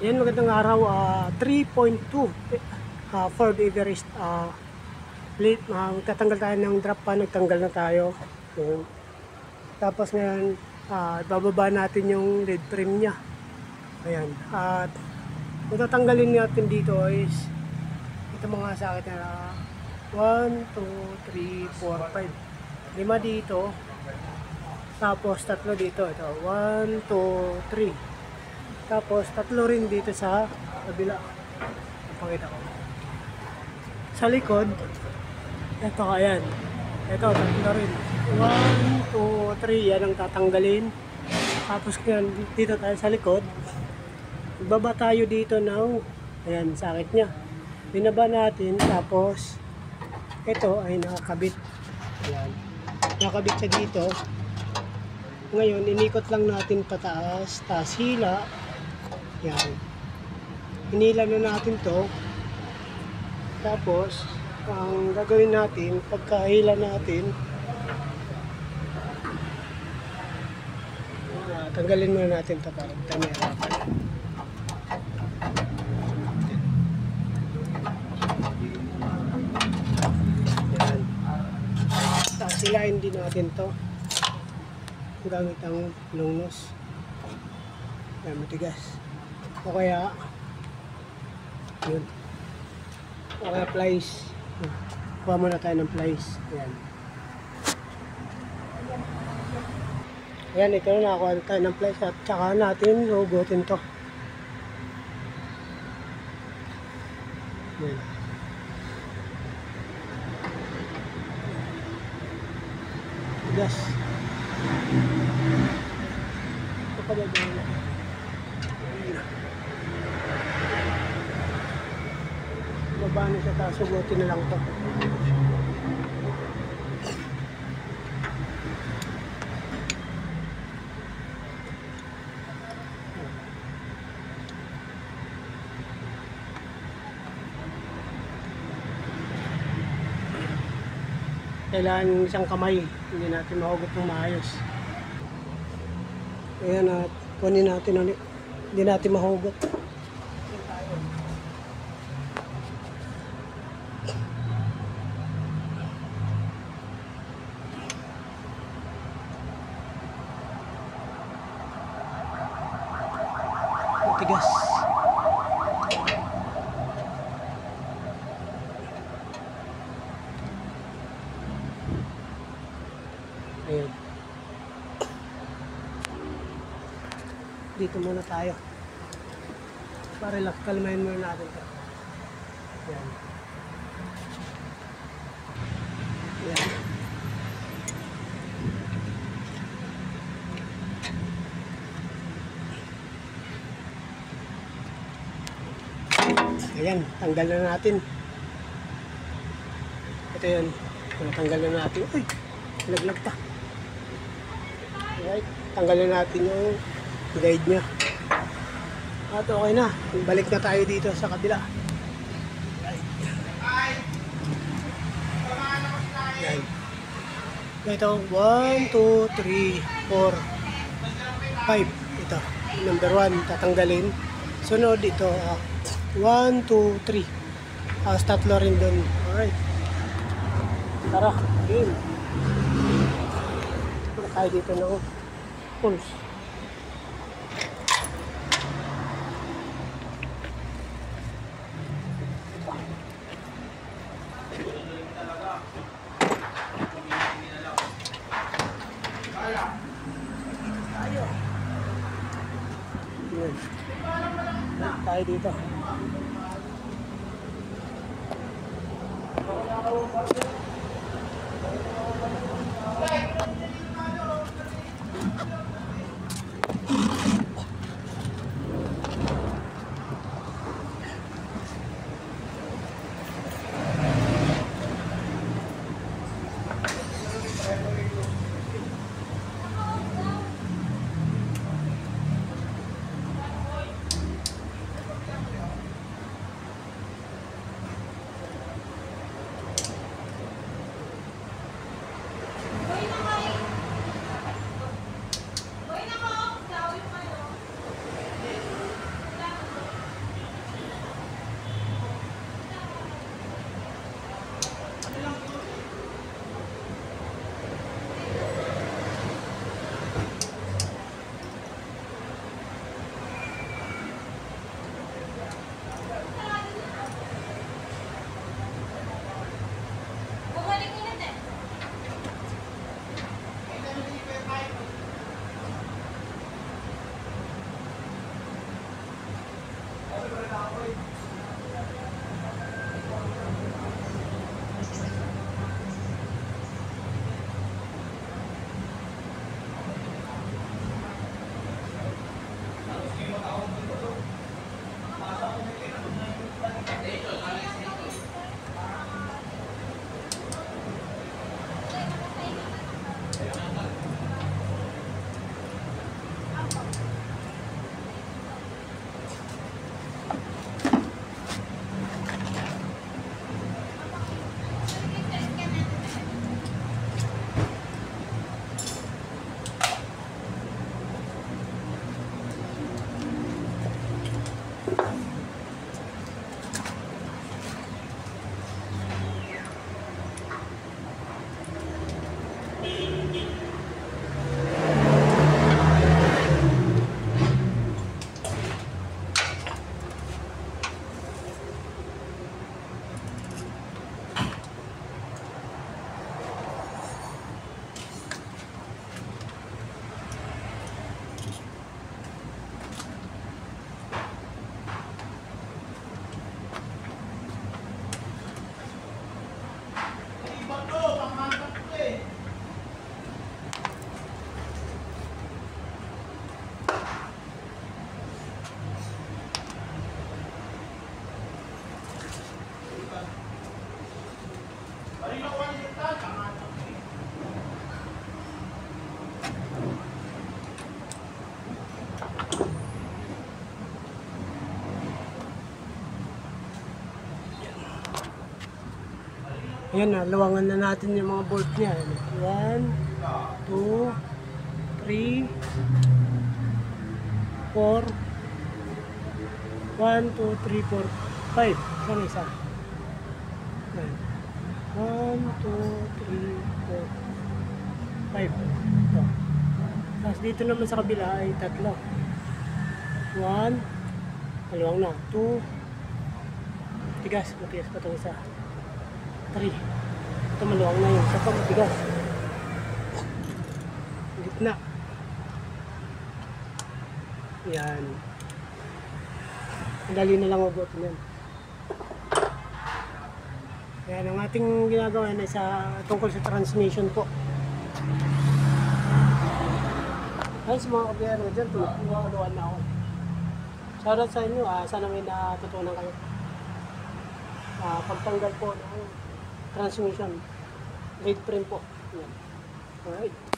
Yan, magandang araw. 3.2 Ford Everest. Late, tatanggal tayo ng drop pa. Nagtanggal na tayo. Tapos ngayon, bababa natin yung led frame nya. Ayan. At kung tatanggalin natin dito is ito mga sakit na 1, 2, 3, 4, 5. 5 dito. Tapos 3 dito. Ito 1, 2, 3. Tapos 3 rin dito sa kabila. Pakita ko. Sa likod, ito ayan. Ito 3 rin. 1, 2, 3. Yan ang tatanggalin. Tapos yan, dito tayo sa likod. Baba tayo dito ng ayan, sakit niya. Binaba natin. Tapos ito ay nakakabit. Ayan. Nakakabit siya dito. Ngayon, inikot lang natin pataas. Taas hila. Yan. Hinila na natin to. Tapos, ang gagawin natin, pagkahila natin, tanggalin muna natin ito para tayo mahirapan. Yan. Tapos hilain din natin to gamit ang lungnos. Yan, matigas. O kaya yun. O kaya plies. Kuha muna tayo ng plies. Ayan. Ayan, ito na nakakuha tayo ng plies at saka natin hugutin to. Ayan. Gas. Ito pa na doon. Baba na siya, tapos sugutin na lang ito. Kailangan isang kamay, hindi natin mahugot ng maayos. Ayan, at kunin natin ulit, hindi natin mahugot. Tigas. Ayan. Dito muna tayo. Para relax, kalmahin muna natin ito. Ayan. Ayan. Ayan, tanggal na natin. Ito yun. Tanggal na natin. Uy, laglag pa. Alright, tanggal na natin yung guide nya. At okay na. Balik na tayo dito sa kabila. Ayan. Ito, 1, 2, 3, 4, 5. Ito, number 1, tatanggalin. Sunod ito, 1, 2, 3. Tapos 3 rin doon. Alright. Tara, game. Punta tayo dito ng pulse. Yun. Tayo dito. Ayan na, luwangan na natin yung mga bolt niya. 1, 2, 3, 4, 1, 2, 3, 4, 5. Saan isa? 1, 2, 3, 4, 5. Ito. Tapos dito naman sa kabila ay 3. 1, maluwang na. 2, matigas pa itong isa. 3. Ito maluwang na yung isa pa matigas. Gitna. Yan. Madali na lang mabutin yan. Yan ang ating ginagawa na sa tungkol sa transmission po. Ay, sa mga kabiyero dyan, tumakuloan na ako. Shoutout sa inyo, sana may natutunan kayo. Pagtanggal po ng transmission, lead frame po. Yan. Alright.